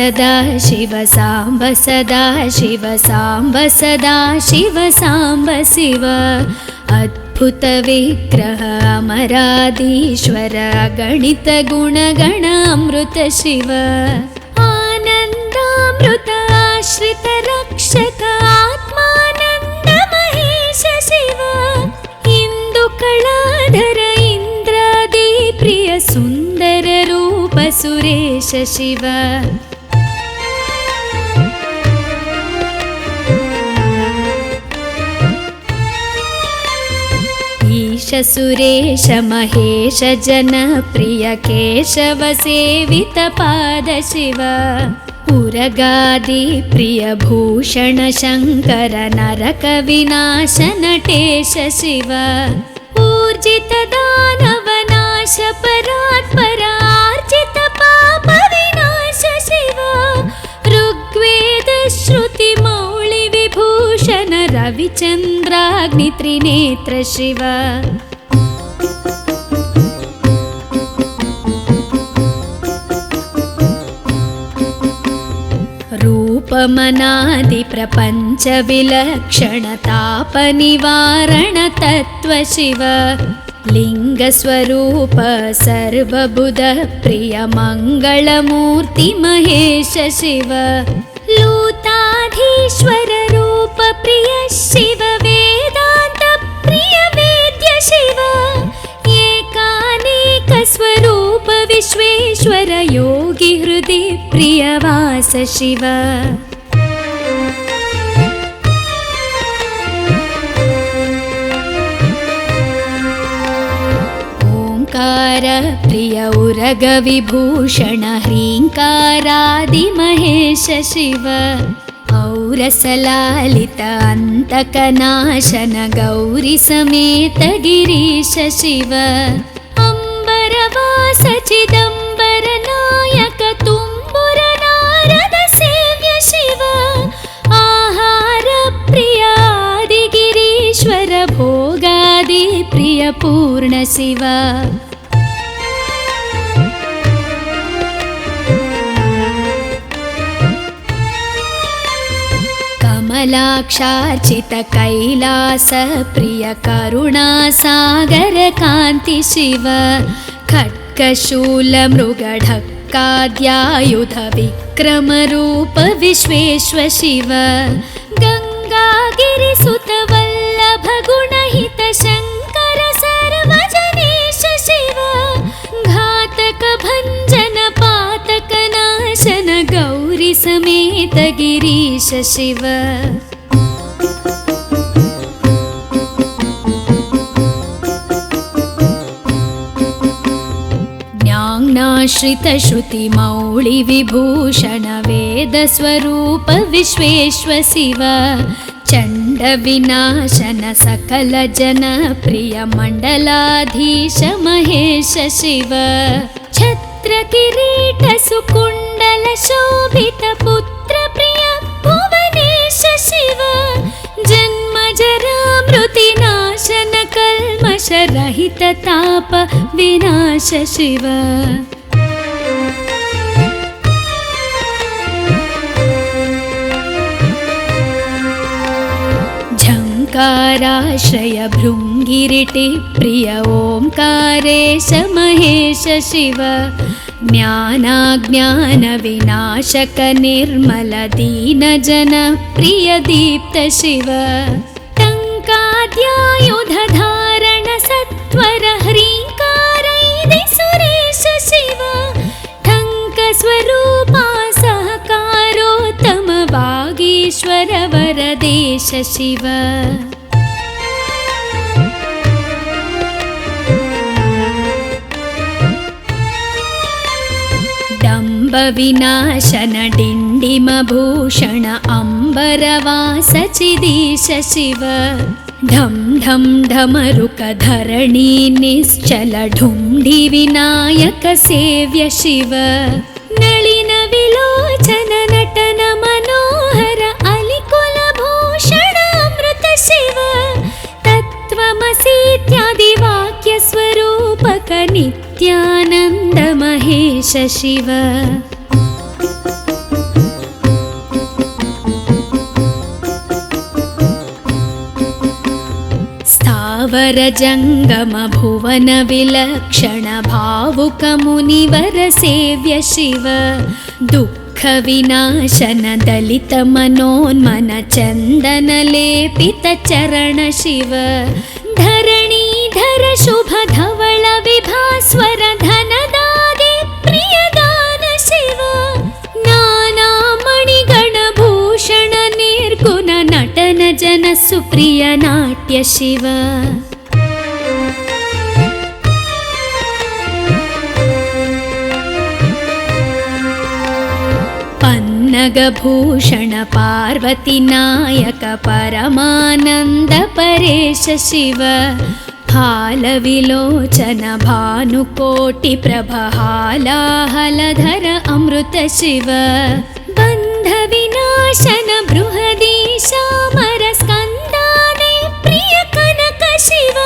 सदा शिव साम्ब सदा शिव साम्ब सदा शिव साम्ब शिव अद्भुत विग्रह अमराधीश्वर गणित गुणगण अमृत शिव आनन्दामृत आश्रित रक्षक आत्मानन्द महेश शिव इंदु कलाधर इंद्रादि प्रिय सुंदर रूप सुरेश शिव ईश सुरेश महेश जनप्रिय केशव सेवित पाद शिव उरगादि प्रिय भूषण शंकर नरक विनाश नटेश शिव ऊर्जित दानव नाश परात्परार्जित पाप विनाश शिव ऋग्वेद श्रुति मौळि विभूषण रविचंद्राग्नि त्रिनेत्र शिव रूपमनादि प्रपंच विलक्षण ताप निवारण तत्व शिव लिंग स्वरूप सर्वबुध प्रिय मंगलमूर्ति महेश शिव लूताधीश्वर रूप प्रिय शिव वेदांत प्रिय वेद्य शिव एकानेक स्वरूप विश्वेश्वर योगी हृदि प्रियवास शिव ओंकार प्रिय उरग विभूषण ह्रींकारादि महेश शिव औरसलालित अंतकनाशन गौरी समेत गिरीश शिव अंबरवास चिदंबर नायक तुम्बुर नारद सेव्य शिव आहार प्रिय आदिगिरीश्वर भोगादि प्रिय पूर्ण शिव कमलाक्षार्चित कैलास प्रिय करुणा सागर कांति शिव खड्गशूल मृगढक्काद्यायुध विक्रम रूप विश्वेश्वर शिव गंगागिरिसुत वल्लभ गुणहित शंकर सर्वजनेश शिव घातक भंजन पातक नाशन गौरी समेत गिरीश शिव ज्ञानाश्रित श्रुति मौळि विभूषण वेद स्वरूप विश्वेश्वर शिव चंड विनाशन सकल जन प्रिय मंडलाधीश महेश शिव छत्र किरीट सुकुंडल शोभित पुत्र प्रिय भुवनेश शिव जन्म जरा मृति नाशन कल्मष रहित ताप विनाश शिव झंकाराश्रय भृंगिरिटि प्रिय ओंकारेश महेश शिव ज्ञानाज्ञान विनाशक निर्मल दीन जन प्रिय दीप्त शिव टंकाद्यायुध धारण सत्वर ह्रींकारैदि सुरेश शिव ठंक स्वरूपा सहकारोत्तम वागीश्वर वरदेश शिव डंब विनाशन डिंडिम भूषण अंबरवास चिदीश शिव ढम ढम ढमरुक धरणी निश्चल ढुंढि विनायक सेव्य शिव नलिन विलोचन नटन मनोहर अलिकुल भूषण अमृत शिव तत्त्वमसीत्यादि वाक्य स्वरूपक नित्यानंद महेश शिव ಸ್ಥಾವರ ಜಂಗಮ ಭುವನ ವಿಲಕ್ಷಣ ಭಾವುಕ ಮುನಿವರ ಸೇವ್ಯ ಶಿವ ದುಃಖ ವಿನಾಶನ ದಲಿತ ಮನೋನ್ಮನ ಚಂದನ ಲೇಪಿತ ಚರಣ ಶಿವ ಧರಣೀಧರ ಶುಭ ಧವಳ ವಿಭಾಸ್ವರ ಧನದಾಗೆ ಪ್ರಿಯದಾನ ಶಿವ ನಾನಾ ಮಣಿಗಣ ಭೂಷಣ ನಿರ್ಗುಣ ನಟನ ಜನ ಸುಪ್ರಿಯ ನಾಟ್ಯ ಶಿವ ಪನ್ನಗಭೂಷಣ ಪಾರ್ವತಿ ನಾಯಕ ಪರಮಾನಂದ ಪರೇಶ ಶಿವ ಹಾಲವಿಲೋಚನ ಭಾನುಕೋಟಿ ಪ್ರಭಹಾಲಾಹಲಧರ ಅಮೃತ ಶಿವ ಬಂಧ ವಿನಾಶನ ಬೃಹದೀಶಾಮರ ಸ್ಕಂದಾನೆ ಪ್ರಿಯ ಕನಕ ಶಿವ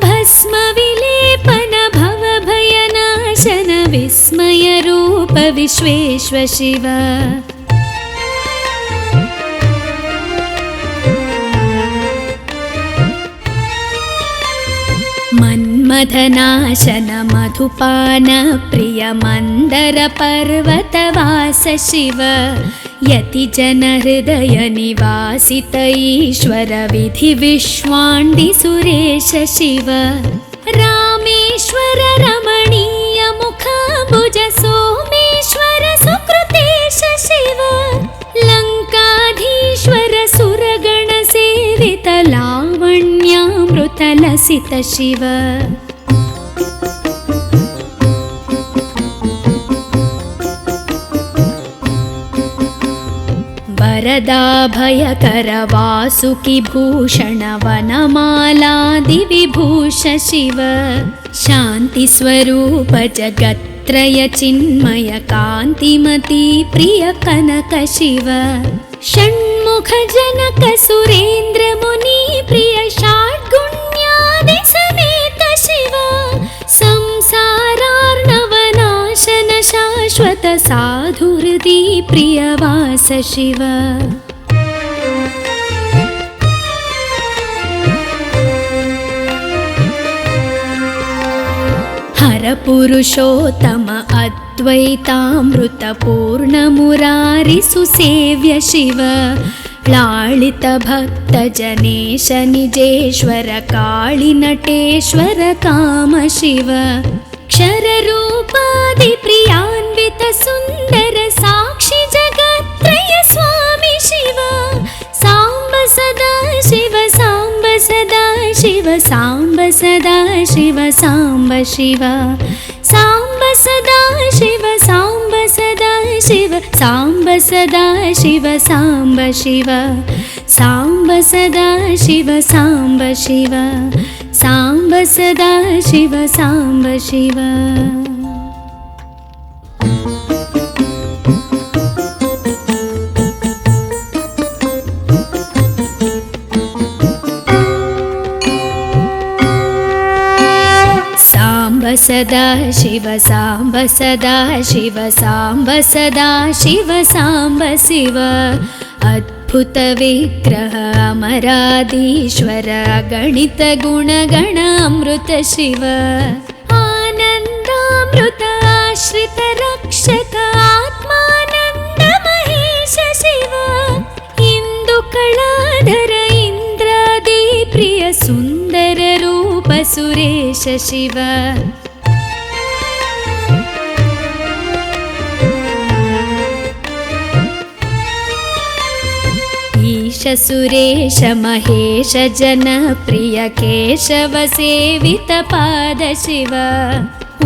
ಭಸ್ಮ ವಿಲೇಪನ ಭವ ಭಯನಾಶನ ವಿಸ್ಮಯ ರೂಪ ವಿಶ್ವೇಶ್ವ ಶಿವ ಮನ್ಮಥನಾಶನ ಮಧುಪಾನ ಪ್ರಿಯ ಮಂದರ ಪರ್ವತವಾಸ ಶಿವ ಯತಿ ಜನ ಹೃದಯ ನಿವಾಸಿತ ಈಶ್ವರ ವಿಧಿ ವಿಶ್ವಾಂಡಿ ಸುರೇಶ ಶಿವ ರಾಮೇಶ್ವರ ರಮಣೀಯ ಮುಖಾಂಬುಜ ಸೋಮೇಶ್ವರ ಸುಕೃತೇಶ ಶಿವ ಲಂಕಾಧೀಶ್ವರ ಸುರಗಣ ಸೇವಿತ ಲಾವಣ್ಯಾಮೃತ ಲಸಿತ ಶಿವ ವರದಾಭಯಕರ ವಾಸುಕಿ ಭೂಷಣ ವನಮಾಲಾದಿ ವಿಭೂಷ ಶಿವ ಶಾಂತಿ ಸ್ವರೂಪ ಜಗತ್ರಯ ಚಿನ್ಮಯ ಕಾಂತಿಮತಿ ಪ್ರಿಯ ಕನಕ ಶಿವ ಷಣ್ಮುಖ ಜನಕ ಸುರೇಂದ್ರ ಮುನಿ ಪ್ರಿಯ ಷಾಡ್ಗುಣ್ಯಾದಿ ಸಮೇತ ಶಿವ ಸಂಸಾರಾರ್ಣವನಾಶನ ಶಾಶ್ವತ ಸಾಧು ಹೃದಿ ಪ್ರಿಯವಾಸ ಶಿವ ಹರ ಪುರುಷೋತ್ತಮ ಅದ್ವೈತಾಮೃತ ಪೂರ್ಣ ಮುರಾರಿ ಸುಸೇವ್ಯ ಶಿವ ಲಾಳಿತ ಭಕ್ತ ಜನೇಶ ನಿಜೇಶ್ವರ ಕಾಳಿ ನಟೇಶ್ವರ ಕಾಮ ಶಿವ ಕ್ಷರ ರೂಪಾದಿ ಪ್ರಿಯಾನ್ವಿತ ಸುಂದರ ಸಾಕ್ಷಿ ಜಗತ್ರಯ ಸ್ವಾಮಿ ಶಿವ ಸಾಂಬ ಸದಾ ಶಿವ ಸಾಂಬ ಸದಾ ಶಿವ ಸಾಂಬ ಸದಾ ಶಿವ ಸಾಂಬ ಶಿವ ಸಾಂಬ ಸದಾ ಶಿವ ಸಾಂಬ ಸದಾ ಶಿವ ಸಾಂಬ ಸದಾ ಶಿವ ಸಾಂಬ ಶಿವ ಸಾಂಬ ಸದಾ ಶಿವ ಸಾಂಬ ಶಿವ ಸಾಂಬ ಸದಾ ಶಿವ ಸಾಂಬ ಶಿವ ಸದಾ ಶಿವ ಸಾಂಬ ಸದಾ ಶಿವ ಸಾಂಬ ಸದಾ ಶಿವ ಸಾಂಬ ಶಿವ ಅದ್ಭುತ ವಿಗ್ರಹ ಅಮರಾಧೀಶ್ವರ ಗಣಿತ ಗುಣಗಣ ಅಮೃತ ಶಿವ ಆನಂದಾಮೃತ ಆಶ್ರಿತ ರಕ್ಷಕ ಆತ್ಮಾನಂದ ಮಹೇಶ ಶಿವ ಇಂದು ಕಳಾಧರ ಇಂದ್ರಾದಿ ಪ್ರಿಯ ಸುಂದರ ರೂಪ ಸುರೇಶ ಶಿವ ಈಶ ಸುರೇಶ ಮಹೇಶ ಜನಪ್ರಿಯ ಕೇಶವ ಸೇವಿತ ಪಾದ ಶಿವ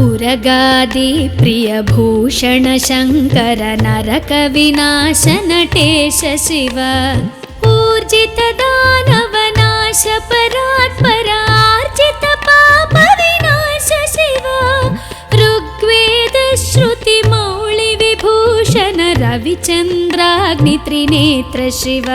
ಉರಗಾದಿ ಪ್ರಿಯ ಭೂಷಣ ಶಂಕರ ನರಕ ವಿನಾಶ ನಟೇಶ ಶಿವ ಊರ್ಜಿತ ದಾನವ ನಾಶ ಪರಾತ್ಪರ ಆರ್ಜಿತ ಪಾಪ ವಿನಾಶ ಶಿವ ಋಗ್ವೇದ ಶ್ರುತಿ ಮೌಳಿ ವಿಭೂಷಣ ರವಿಚಂದ್ರಾಗ್ನಿ ತ್ರಿನೇತ್ರ ಶಿವ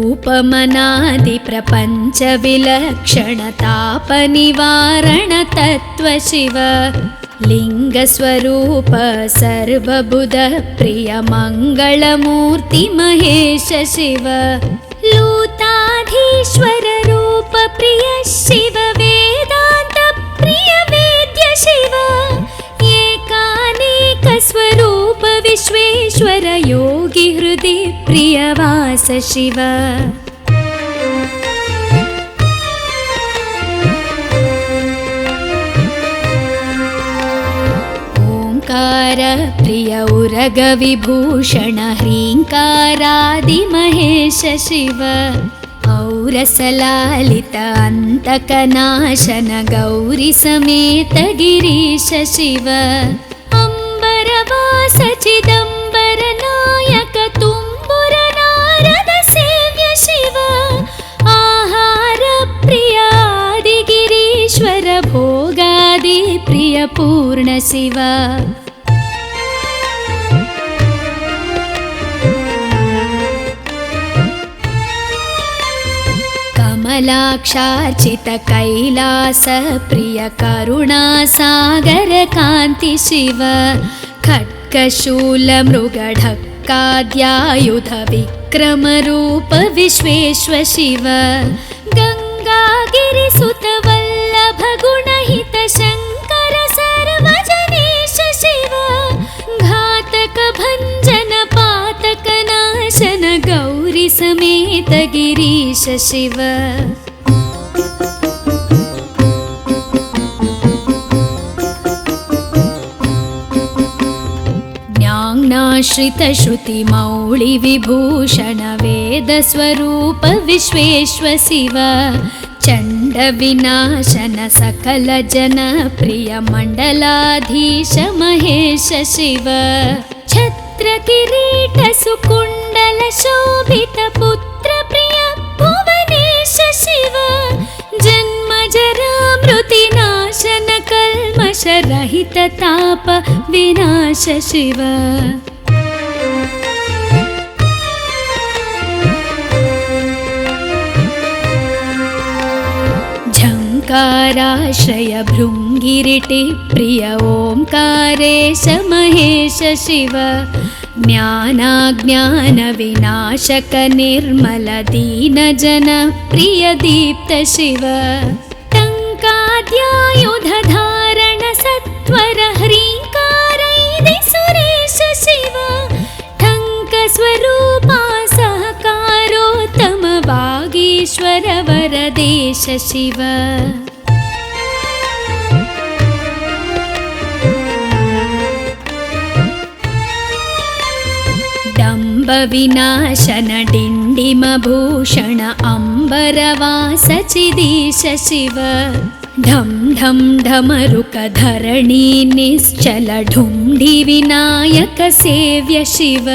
ರೂಪಮನಾದಿ ಪ್ರಪಂಚ ವಿಲಕ್ಷಣ ತಾಪ ನಿವಾರಣ ತತ್ವ ಶಿವ लिङ्गस्वरूप सर्वबुधप्रिय मङ्गलमूर्ति महेश शिव लूताधीश्वर रूप प्रिय शिव वेदान्त प्रिय वेद्य शिव एकानेक स्वरूप विश्वेश्वर योगी हृदि प्रियवास शिव प्रिय उरग विभूषण ह्रीङ्कारादि महेश शिव औरसलालित अन्तकनाशन गौरी समेत गिरीश शिव अम्बरवास चिदम्बर नायक तुम्बुर नारद सेव्य शिव आहार प्रिय आदिगिरीश्वर भोगादि प्रिय पूर्ण शिव कमलाक्षार्चित कैलास प्रिय करुणासागर कान्ति शिव खड्गशूल मृगढक्काद्यायुध विक्रम रूप विश्वेश्वर शिव गङ्गागिरिसुत वल्लभ गुणहित शङ्कर सर्वजनेश शिव घातक भञ्जन पातक नाशन गौरी समेत गिरीश शिव ज्ञानाश्रित श्रुति मौळि विभूषण वेद स्वरूप विश्वेश्वर शिव चण्ड विनाशन सकल जन प्रिय मण्डलाधीश महेश शिव छत्र किरीट सुकुण्डल शोभित पुत्र प्रिय भुवनेश शिव जन्म जरा मृति नाशन कल्मष रहित ताप विनाश शिव झङ्काराश्रय भृङ्गिरिटि प्रिय ओङ्कारेश महेश शिव ज्ञानाज्ञान विनाशक निर्मल दीन जन प्रिय दीप्त शिव टङ्काद्यायुध धारण सत्वर ह्रीङ्कारैदि सुरेश शिव ठङ्क स्वरूपा सहकारोत्तम वागीश्वर वरदेश शिव विनाशन डिण्डिम भूषण अम्बरवास चिदीश शिव ढं ढं ढमरुक धरणी निश्चल ढुण्ढि विनायक सेव्य शिव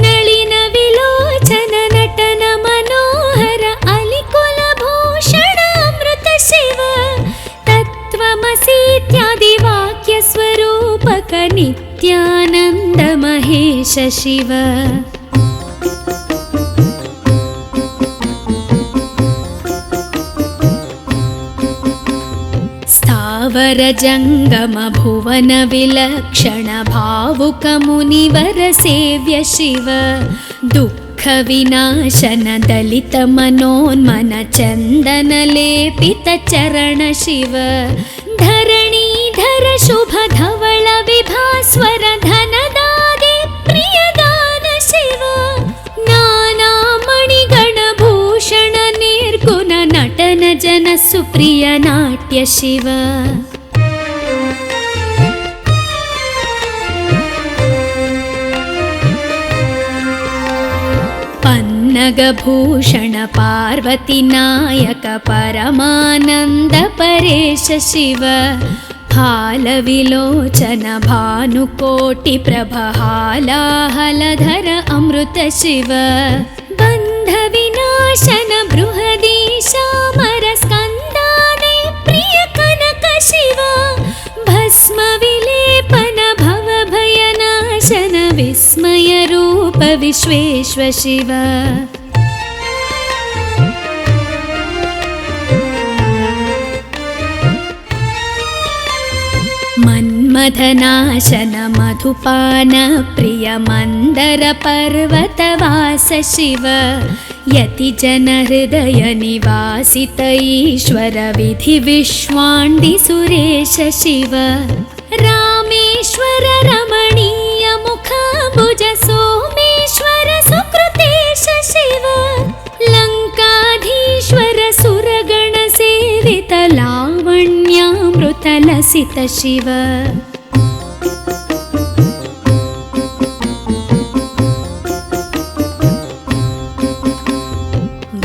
नलिन विलोचन नटन मनोहर अलिकुल भूषण अमृत शिव तत्त्वमसीत्यादि वाक्य स्वरूपक नित्यानन्द महेश शिव स्थावर जङ्गम भुवन विलक्षण भावुक मुनिवर सेव्य शिव दुःख विनाशन दलित मनोन्मन चन्दन लेपित चरण शिव धरणीधर शुभ धवल विभास्वर धनदादि प्रियदान शिव नाना मणिगण भूषण निर्गुण नटन जन सुप्रिय नाट्य शिव पन्नगभूषण पार्वती नायक परमानन्द परेश शिव हालविलोचन भानुकोटि प्रभ हालाहलधर अमृत शिव बन्ध विनाशन बृहदीशामर स्कन्दादि प्रिय कनक शिव भस्म विलेपन भव भयनाशन विस्मय रूप विश्वेश्वर शिव मन्मथनाशन मधुपान प्रिय मन्दर पर्वतवास शिव यतिजन हृदय निवासित ईश्वर विधि विश्वाण्डि सुरेश शिव रामेश्वर रमणीय मुखाम्बुज सोमेश्वर सुकृतेश शिव लङ्काधीश्वर सुरगण सेवित लावण्यामृत लसित शिव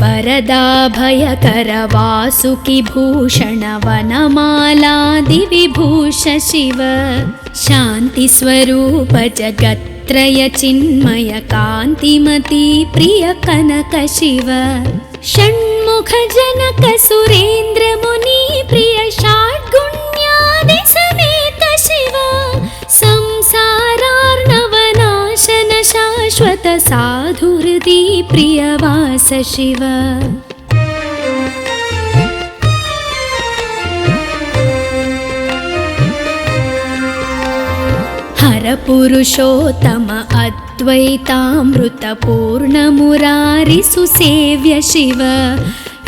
वरदाभयकर वासुकि भूषण वनमालादि विभूष शिव शान्तिस्वरूप जगत्त्रय चिन्मय कान्तिमती प्रिय कनक शिव षण्मुख जनक सुरेन्द्र मुनि प्रिय षड्गुण्यादि समेत शिव संसारार्णवनाशन शाश्वत साधुहृदि प्रियवास शिव हर पुरुषोत्तम अद्वैतामृत पूर्ण मुरारि सुसेव्य शिव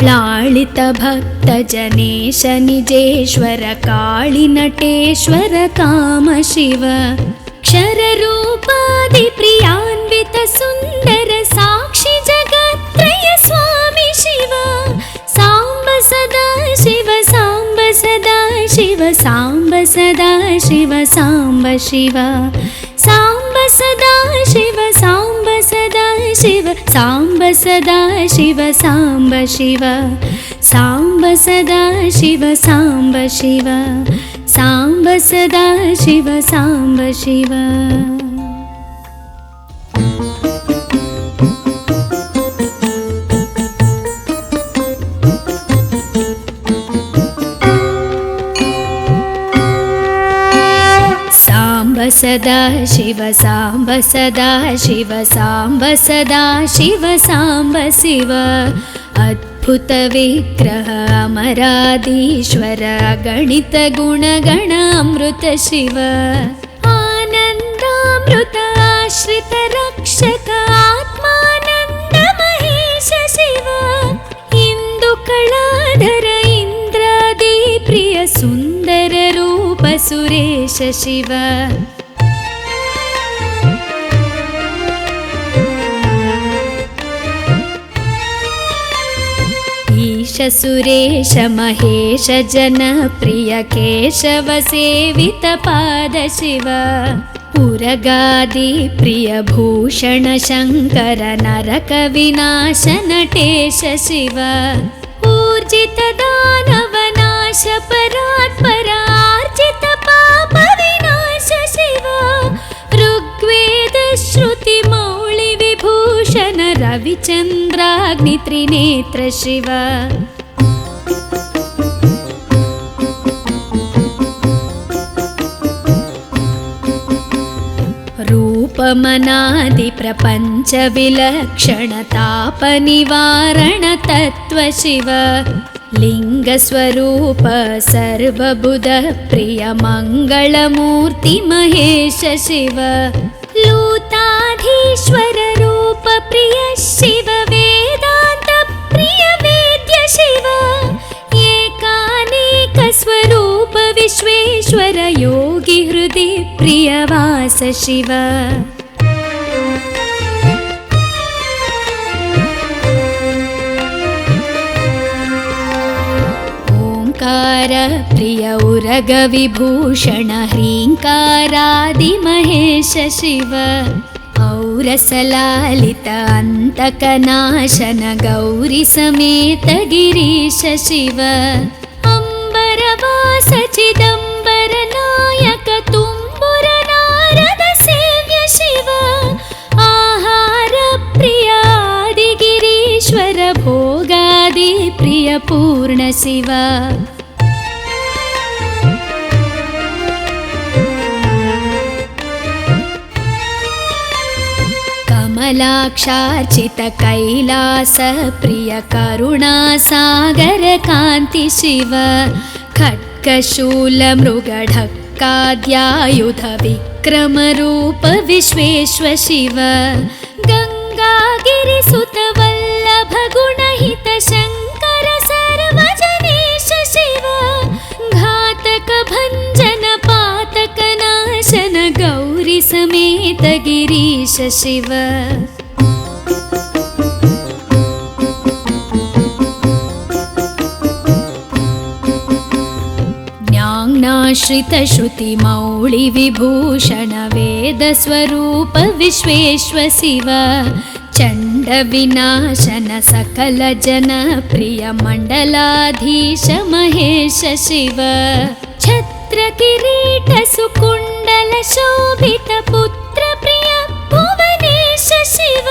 लालित भक्त जनेश निजेश्वर काळि नटेश्वर काम शिव क्षर रूपादि प्रियान्वित सुन्दर साक्षि जगत्त्रय स्वामी शिव साम्ब सदा शिव साम्ब सदा शिव साम्ब सदा शिव साम्ब शिव साम्ब सदा शिव साम्ब सदा शिव साम्ब सदा शिव साम्ब शिव साम्ब सदा शिव साम्ब शिव साम्ब सदा शिव साम्ब शिव सदा शिव साम्ब सदा शिव साम्ब सदा शिव साम्ब शिव अद्भुत विग्रह अमराधीश्वर गणित गुणगण अमृत शिव आनन्दामृत आश्रित रक्षक आत्मानन्द महेश शिव इंदु कलाधर इंद्रादि प्रिय सुंदर रूप सुरेश शिव सुरेश महेश जन प्रिय केशव सेवित पाद शिव उरगादि प्रिय भूषण शंकर नरक विनाश नटेश शिव ऊर्जित दानव नाश परात्पर आर्जित पाप विनाश शिव ऋग्वेद श्रुति मौळि विभूषण रविचन्द्राग्नि त्रिनेत्र शिव रूपमनादि प्रपंच विलक्षण ताप निवारण तत्व शिव लिंग स्वरूप सर्वबुध प्रिय मंगलमूर्ति महेश शिव लूताधीश्वर रूप प्रिय शिव वेदांत प्रिय वेद्य शिव एकानेक स्वरूप विश्वेश्वर योगी हृदि प्रियवास शिव ओंकार प्रिय उरग विभूषण ह्रींकारादि महेश शिव औरसलालित अंतकनाशन गौरी समेत गिरीश शिव अंबरवास चिदंबर नायक तुम्बुर नारद सेव्य शिव आहार प्रिय आदि गिरीश्वर भोगादि प्रिय पूर्ण शिव कमलाक्षार्चित कैलास प्रिय करुणा सागर कांति शिव खड्गशूल मृगढक्क शङ्काद्यायुध विक्रमरूप विश्वेश्व शिव गङ्गागिरिसुत वल्लभ गुणहित शङ्कर सर्वजनेश शिव घातक भञ्जन पातक नाशन गौरी समेत गिरीश शिव ज्ञानाश्रित श्रुति मौळि विभूषण वेद स्वरूप विश्वेश्व शिव चण्ड विनाशन सकल जन प्रिय मण्डलाधीश महेश शिव छत्र किरीट सुकुण्डल शोभित पुत्र प्रिय भुवनेश शिव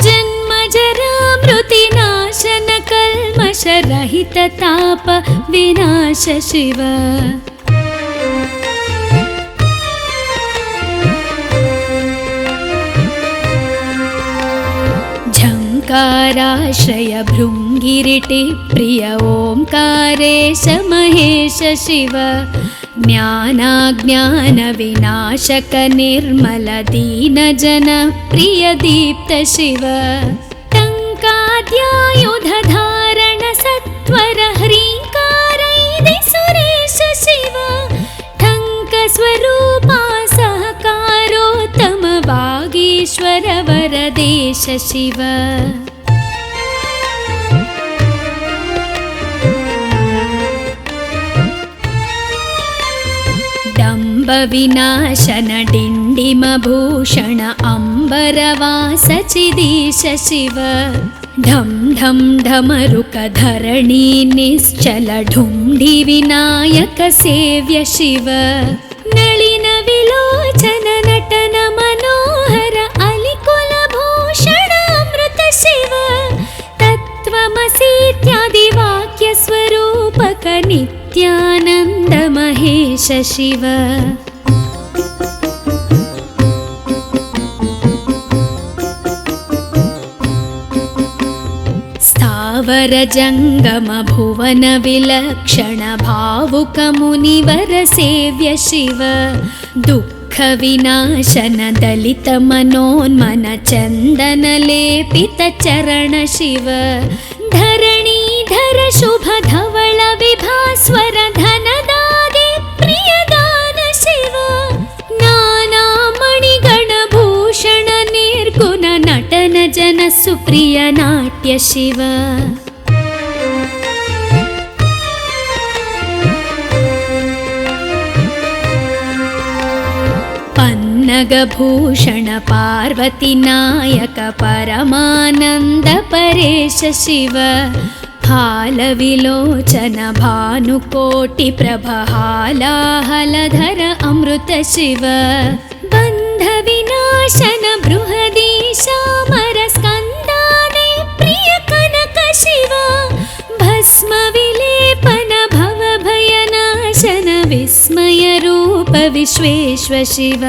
जन्म जरा मृति नाशन कल्मष रहित ताप विनाश शिव झङ्काराश्रय भृङ्गिरिटि प्रिय ओङ्कारेश महेश शिव ज्ञानाज्ञान विनाशक निर्मल दीन जन प्रिय दीप्त शिव टङ्काद्यायुध धारण सत्वर ह्रीङ्कारैदि सुरेश शिव ठङ्क स्वरूपा सहकारोत्तम वागीश्वर वरदेश शिव डम्ब विनाशन डिण्डिम भूषण अम्बरवास चिदीश शिव ढं ढं ढमरुक धरणी निश्चल ढुण्ढि विनायक सेव्य शिव नलिन विलोचन नटन मनोहर अलिकुल भूषण अमृत शिव तत्त्वमसीत्यादि वाक्य स्वरूपक नित्यानन्द महेश शिव स्थावर जङ्गम भुवन विलक्षण भावुक मुनिवर सेव्य शिव दुःख विनाशन दलित मनोन्मन चन्दन लेपित चरण शिव धरणीधर शुभ धवल विभास्वर धनदादि प्रियदान शिव नानामणिगण भूषण निर्गुण नटन जन सुप्रिय नाट्य शिव पन्नगभूषण पार्वती नायक परमानन्द परेश शिव फालविलोचन भानुकोटि प्रभहालाहलधर अमृत शिव बन्ध विनाशन बृहदीशामर स्कन्दादि प्रिय कनक शिव भस्म विलेपन भव भयनाशन विस्मय रूप विश्वेश्व शिव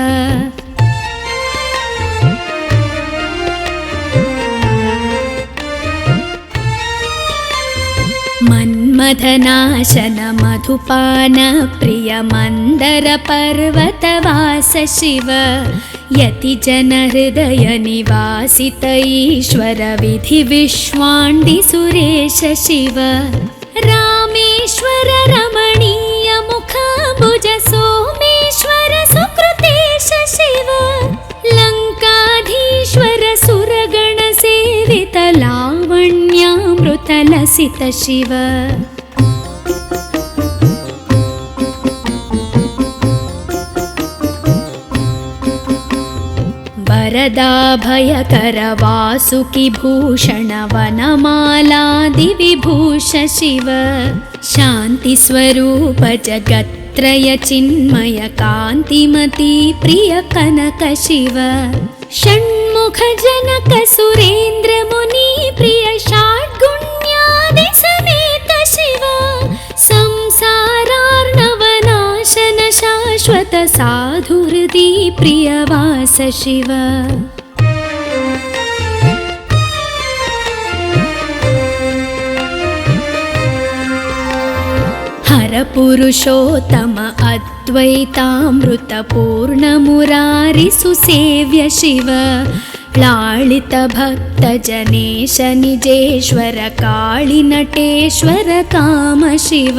मन्मथनाशन मधुपान प्रिय मन्दर पर्वतवास शिव यति जन हृदय निवासित ईश्वर विधि विश्वाण्डि सुरेश शिव रामेश्वर रमणीय मुखाम्बुज सोमेश्वर सुकृतेश शिव लङ्काधीश्वर सुरगण सेवित लावण्यामृत लसित शिव वरदाभयकर वासुकि भूषण वनमालादि विभूष शिव शान्ति स्वरूप जगत्त्रय चिन्मय कान्तिमती प्रिय कनक शिव षण्मुख जनक सुरेन्द्र मुनि प्रिय षाड्गुण्यादि समेत शिव संसारार्णवनाशन शाश्वत साधु हृदि प्रियवास शिव हर परपुरुषोत्तम अद्वैतामृतपूर्णमुरारिसुसेव्य शिव लालितभक्तजनेश निजेश्वर काळिनटेश्वर काम शिव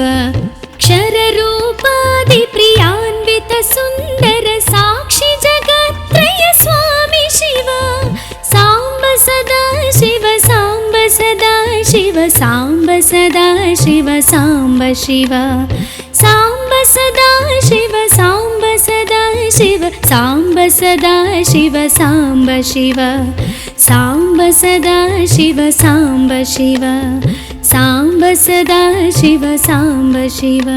क्षररूपादिप्रियान्वित सुन्दर साक्षि जगत्त्रय स्वामी शिव साम्ब सदा शिव साम्ब सदा शिव साम्ब सदा शिव साम्ब शिव साम्ब सदा शिव साम्ब सदा शिव साम्ब सदा शिव साम्ब शिव साम्ब सदा शिव साम्ब शिव साम्ब सदा शिव साम्ब शिव।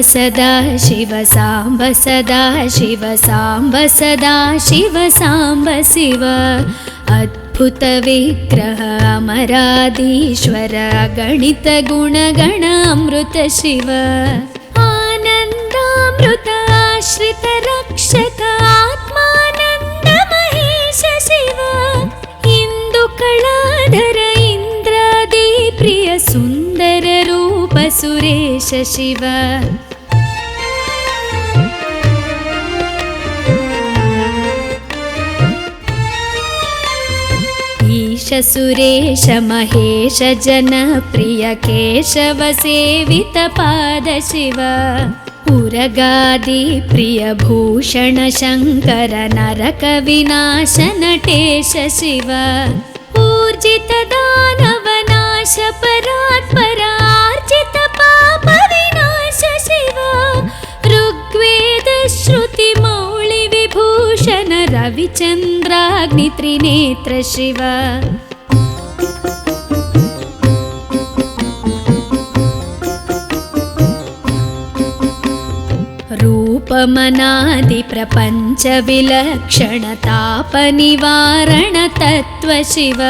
सदा शिव साम्ब सदा शिव साम्ब सदा शिव साम्ब शिव अद्भुत विग्रह अमराधीश्वर गणित गुणगण अमृत शिव आनन्दामृत आश्रित रक्षक आत्मानन्द महेश शिव इंदु कलाधर इंद्रादि प्रिय सुंदर रूप सुरेश शिव ईश सुरेश महेश जनप्रिय केशव सेवित पाद शिव उरगादि प्रिय भूषण शंकर नरक विनाश नटेश शिव ऊर्जित दानव नाश परात्पर आर्जित पाप विनाश शिव ऋग्वेद श्रुति मौळि विभूषण रविचन्द्राग्नि त्रिनेत्र शिव रूपमनादि प्रपंच विलक्षण ताप निवारण तत्व शिव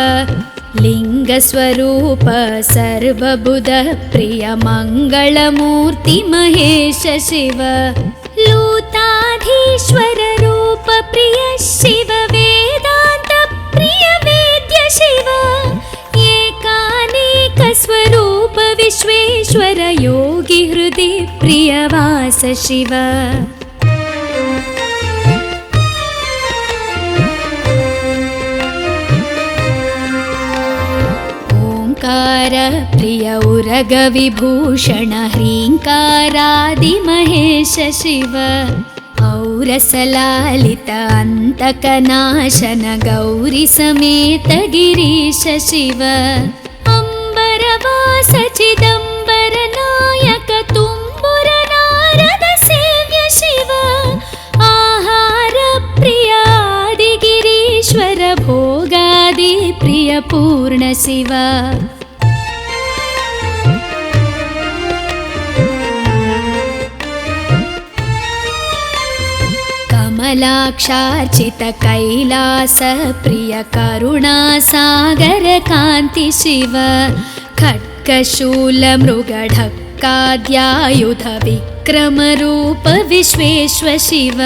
लिंग स्वरूप सर्वबुध प्रिय मंगलमूर्ति महेश शिव लूताधीश्वर रूप प्रिय शिव वेदांत प्रिय वेद्य शिव एकानेक स्वरूप विश्वेश्वर योगी हृदि प्रिय वास शिव ओंकार प्रिय उरग विभूषण ह्रींकारादि महेश शिव औरसलालित अंतकनाशन गौरी समेत गिरीश शिव अंबरवास चिदंबर नायक तुम्बुर नारद सेव्य शिव आहार प्रिय आदि गिरीश्वर भोगादि प्रिय पूर्ण शिव कमलाक्षार्चित कैलास प्रिय करुणा सागर कांति शिव खड्गशूल मृगढक्काद्यायुध विक्रम रूप विश्वेश्वर शिव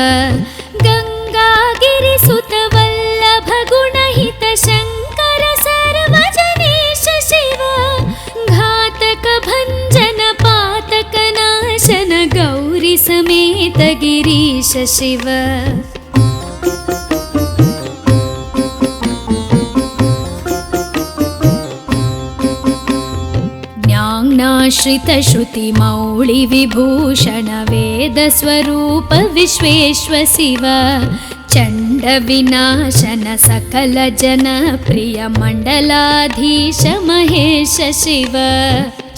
गंगागिरिसुत वल्लभ गुणहित शंकर सर्वजनेश शिव घातक भंजन पातक नाशन गौरी समेत गिरीश शिव ज्ञानाश्रित श्रुति मौळि विभूषण वेद स्वरूप विश्वेश्वर शिव चंड विनाशन सकल जन प्रिय मंडलाधीश महेश शिव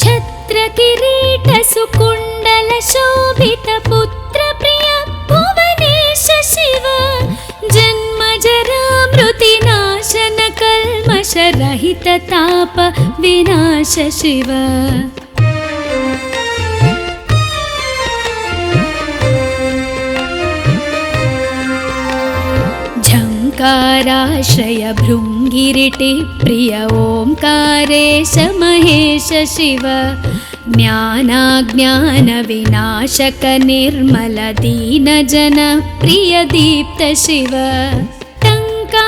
छत्र किरीट सुकुंडल शोभित पुत्र प्रिय भुवनेश शिव जन्म जरा मृति नाशन कल्मष रहित ताप विनाश शिव झंकाराश्रय भृंगिरिटि प्रिय ओंकारेश महेश शिव ज्ञानाज्ञानविनाशक निर्मल दीनजनप्रिय दीप्त शिव टङ्काद्यायुधधारण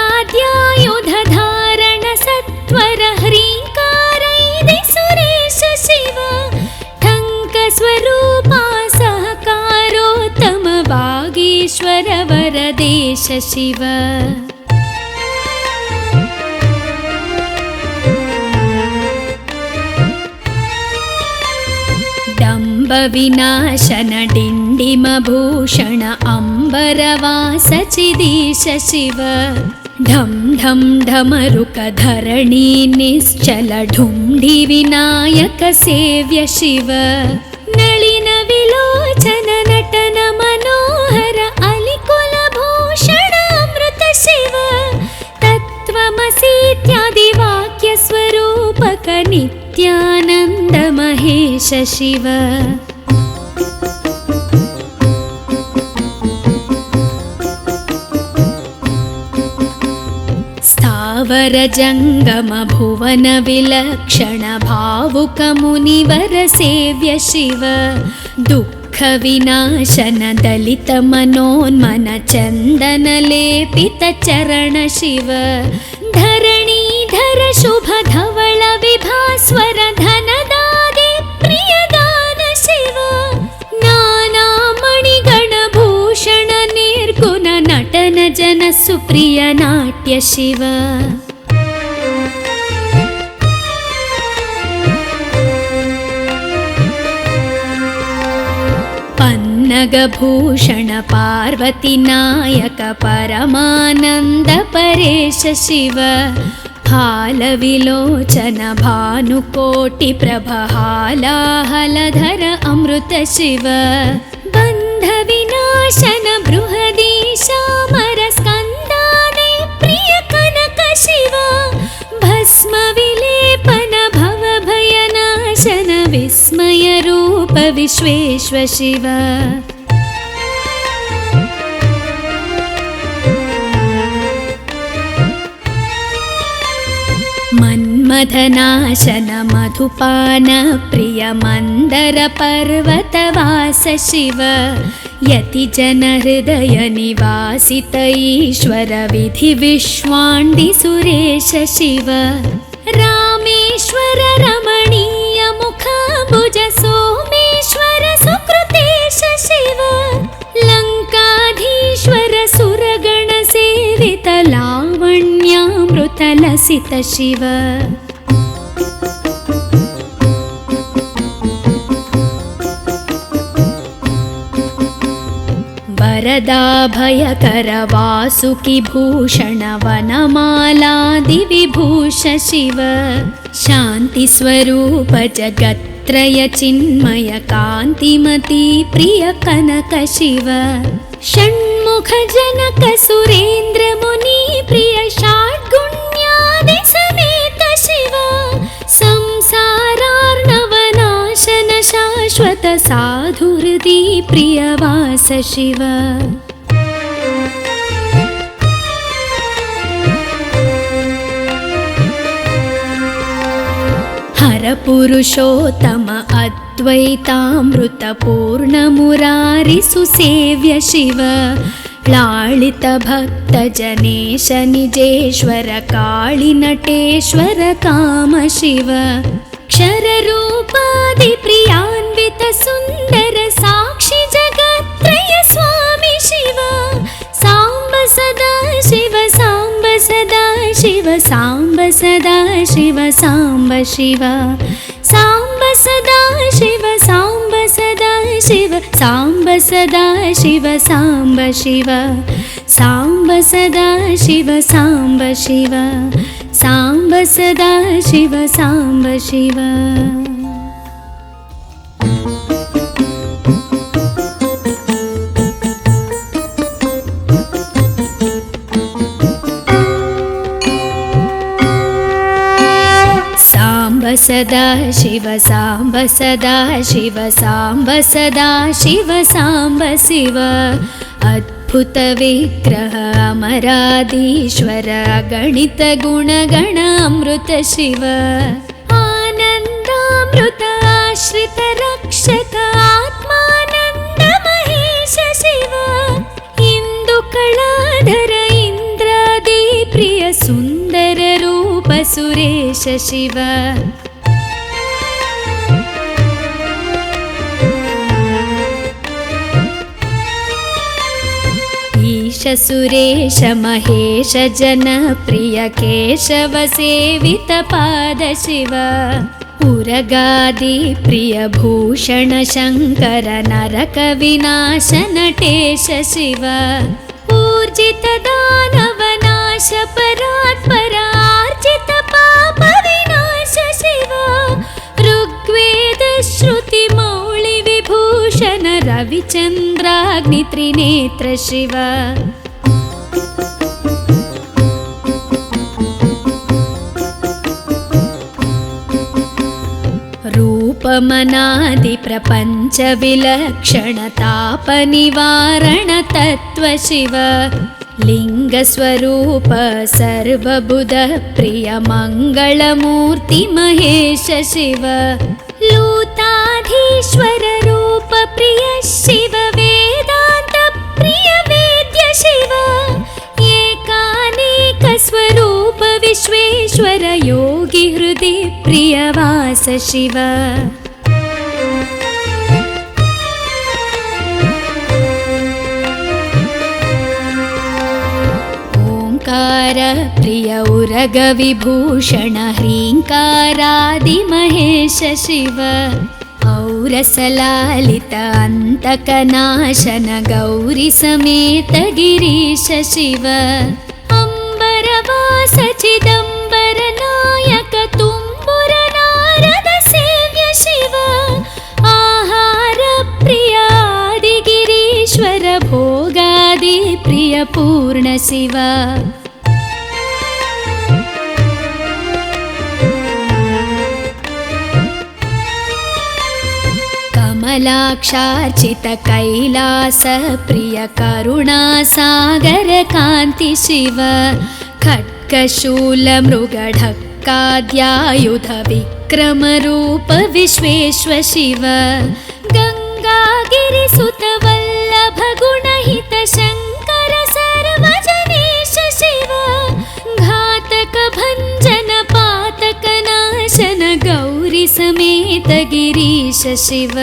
सत्वर ह्रीङ्कारैदि सुरेश शिव टङ्कस्वरूपा सहकारोत्तम वागीश्वर वरदेश शिव विनाशन डिण्डिमभूषण अम्बरवास चिदीश शिव ढं ढं ढमरुकधरणी निश्चल ढुण्ढि विनायक सेव्य शिव नलिन विलोचन नटन मनोहर अलिकुलभूषण अमृत शिव तत्त्वमसीत्यादि वाक्य स्वरूपक नित्यानन्द महेश शिव स्थावर जंगम भुवन विलक्षण भावुक मुनिवर सेव्य शिव दुःख विनाशन दलित मनोन्मन चंदन लेपित चरण शिव धरणीधर शुभ धवल विभास्वर धनदादि प्रियदान शिव नाना मणिगण भूषण निर्गुण नटन जन सुप्रिय नाट्य शिव पन्नगभूषण पार्वती नायक परमानंद परेश शिव हालविलोचन भानुकोटि प्रभहालाहलधर अमृत शिव बन्ध विनाशन बृहदीशामर स्कन्दादि प्रिय कनक शिव भस्म विलेपन भव भयनाशन विस्मय रूप विश्वेश्व शिव मन्मथनाशन मधुपान प्रिय मंदर पर्वतवास शिव यति जन हृदय निवासित ईश्वर विधि विश्वाण्डि सुरेश शिव रामेश्वर रमणीय मुखाम्बुज सोमेश्वर सुकृतेश शिव लंकाधीश्वर सुरगण सेवित लावण्यामृत लसित शिव वरदाभयकर वासुकि भूषण वनमालादि विभूष शिव शांति स्वरूप जगत्त्रय चिन्मय कांतिमती प्रिय कनक शिव षण्मुख जनक सुरेन्द्र मुनि प्रिय षाड्गुण्यादि समेत शिव संसारार्णवनाशन शाश्वत साधुहृदि प्रियवास शिव हर पुरुषोत्तम अद्वैतामृत पूर्ण मुरारि सुसेव्य शिव लालित भक्त जनेश निजेश्वर काळि नटेश्वर काम शिव क्षर रूपादि प्रियान्वित सुंदर साक्षि जगत्त्रय स्वामी शिव सांब सदा शिव सांब सदा शिव सांब सदा शिव सांब शिव सांब सदा शिव सांब सदा शिव सांब सदा शिव सांब शिव सांब सदा शिव सांब शिव सांब सदा शिव सांब शिव सदा शिव सांब सदा शिव सांब सदा शिव सांब शिव अद्भुत विग्रह अमराधीश्वर गणित गुणगण अमृत शिव आनन्दामृत रक्षक आत्मानन्द महेश शिव इंदुकलाधर इंद्रादि प्रिय सुंदर रूप सुरेश शिव ईश सुरेश महेश जन प्रिय केशव सेवित पाद शिव उरगादि प्रिय भूषण शंकर नरक विनाश नटेश शिव ऊर्जित दानव नाश परात्पर आर्जित पाप विनाश शिव ऋग्वेद श्रुति मौळि विभूषण रविचंद्राग्नि त्रिनेत्र शिव रूपमनादि प्रपंच विलक्षण ताप निवारण तत्व शिव लिंग स्वरूप सर्वबुध प्रिय मंगलमूर्ति महेश शिव लूताधीश्वर रूप प्रिय शिव वेदांत प्रिय वेद्य शिव एकानेक स्वरूप विश्वेश्वर योगी हृदि प्रियवास शिव ओंकार प्रिय उरग विभूषण ह्रींकारादि महेश शिव औरसलालित अंतकनाशन गौरी समेत गिरीश शिव अंबरवास चिदंबर नायक तुम्बुर नारद सेव्य शिव आहार प्रिय आदि गिरीश्वर भोगादि प्रिय पूर्ण शिव कमलाक्षार्चित कैलास प्रिय करुणा सागर कांति शिव खड्गशूल मृगढक्काद्यायुध विक्रम रूप विश्वेश्वर शिव गंगागिरिसुत वल्लभ गुणहित शंकर सर्वजनेश शिव घातक भंजन पातक नाशन गौरी समेत गिरीश शिव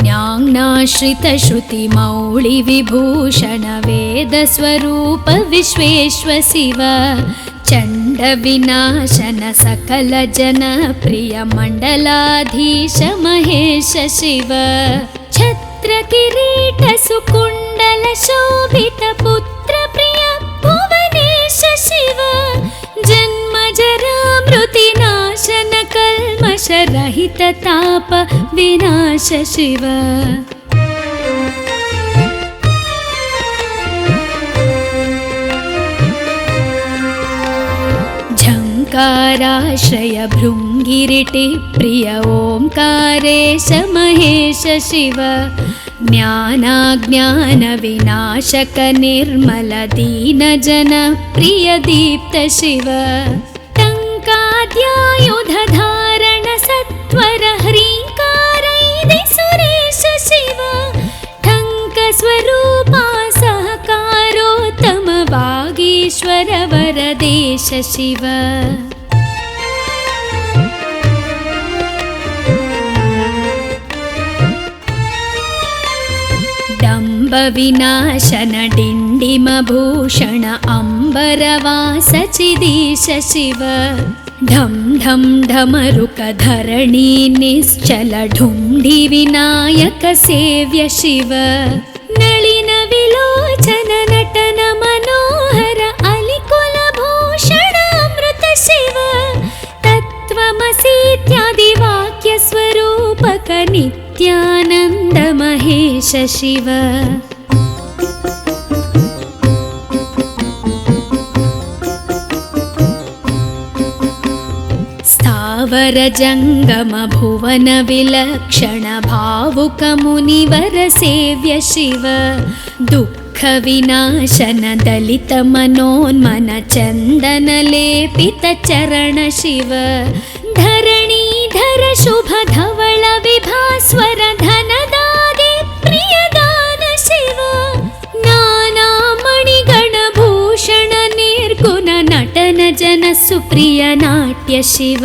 ज्ञानाश्रित श्रुति मौळि विभूषण वेद स्वरूप विश्वेश्वर शिव चंड विनाशन सकल जन प्रिय मंडलाधीश महेश शिव छत्र किरीट सुकुंडल शोभित पुत्र प्रिय भुवनेश शिव जन्म जरा मृति नाशन कल्मष रहित ताप विनाश शिव झंकाराश्रय भृंगिरिटि प्रिय ओंकारेश महेश शिव ज्ञानाज्ञान विनाशक निर्मल दीन जन प्रिय दीप्त शिव टंकाद्यायुध धारण सत्वर ह्रींकारैदि सुरेश शिव ठंक स्वरूपा सहकारोत्तम वागीश्वर वरदेश शिव डंब विनाशन डिंडिम भूषण अंबरवास चिदीश शिव ढम ढम ढमरुक धरणी निश्चल ढुंढि विनायक सेव्य शिव नलिन विलोचन नटन मनोहर अलिकुल भूषण अमृत शिव तत्त्वमसीत्यादि वाक्य स्वरूपक नित्यानंद महेश शिव स्थावर जंगम भुवन विलक्षण भावुक मुनिवर सेव्य शिव दुःख दुःखविनाशन दलितमनोन्मन चन्दनलेपितचरण शिव धरणीधर शुभ धवल विभास्वर धनदादि प्रियदान शिव नानामणिगणभूषण निर्गुण नटन जन सुप्रिय नाट्य शिव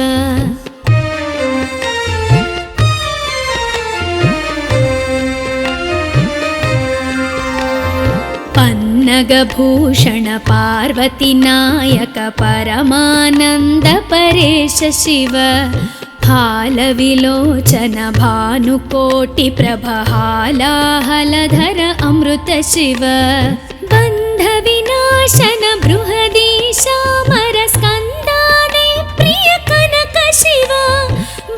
पन्नगभूषण पार्वती नायक परमानन्द परेश शिव हालविलोचन भानुकोटि प्रभहालाहलधर अमृत शिव बन्धविनाशन बृहदीशामर स्कन्दाने प्रिय कनक शिव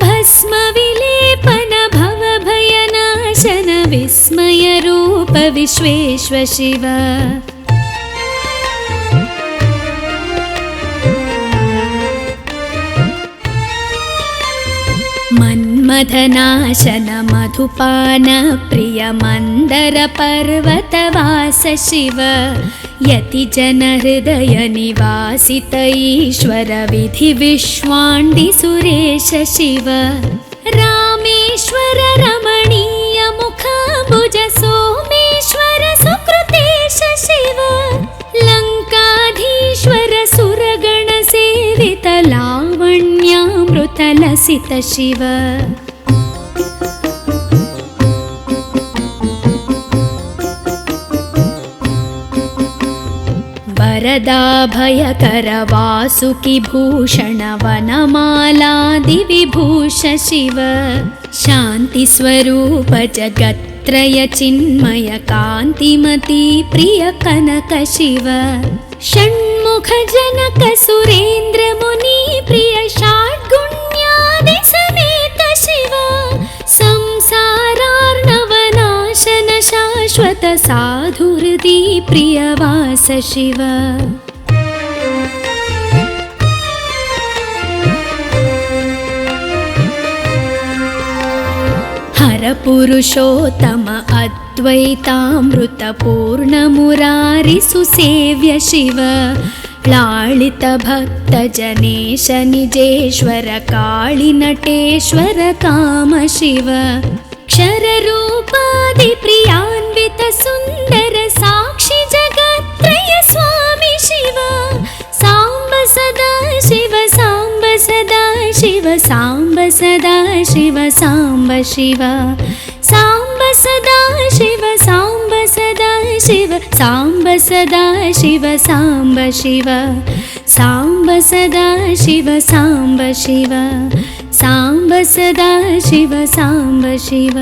भस्म विलेपन भवभयनाशन विस्मय रूप विश्वेश्व शिव मन्मथनाशन मधुपान प्रिय मन्दर पर्वतवास शिव यतिजन हृदय निवासित ईश्वर विधि विश्वाण्डि सुरेश शिव रामेश्वर रमणीय मुखाम्बुज सोमेश्वर सुकृतेश शिव लङ्काधीश्वर सुरगण सेवित लावण्यामृत लसित शिव वरदाभयकर वासुकि भूषण वनमालादि विभूष शिव शान्ति स्वरूप जगत्त्रय चिन्मय कान्तिमती प्रिय कनक शिव षण्मुख जनक सुरेन्द्र मुनि प्रिय षड्गुण्यादि समेत शिव संसारार्णवनाशन शाश्वत साधुहृदि प्रियवास शिव हर पुरुषोत्तम अद्वैतामृत पूर्ण मुरारि सुसेव्य शिव लालित भक्त जनेश निजेश्वर काळि नटेश्वर काम शिव क्षर रूपादि प्रियान्वित सुन्दर साक्षि जगत्त्रय स्वामी शिव सांब सदा शिव सांब सदा शिव सांब सदा शिव सांब शिव सांब सदा शिव सांब सदा शिव सांब सदा शिव सांब शिव सांब सदा शिव सांब शिव सांब सदा शिव सांब शिव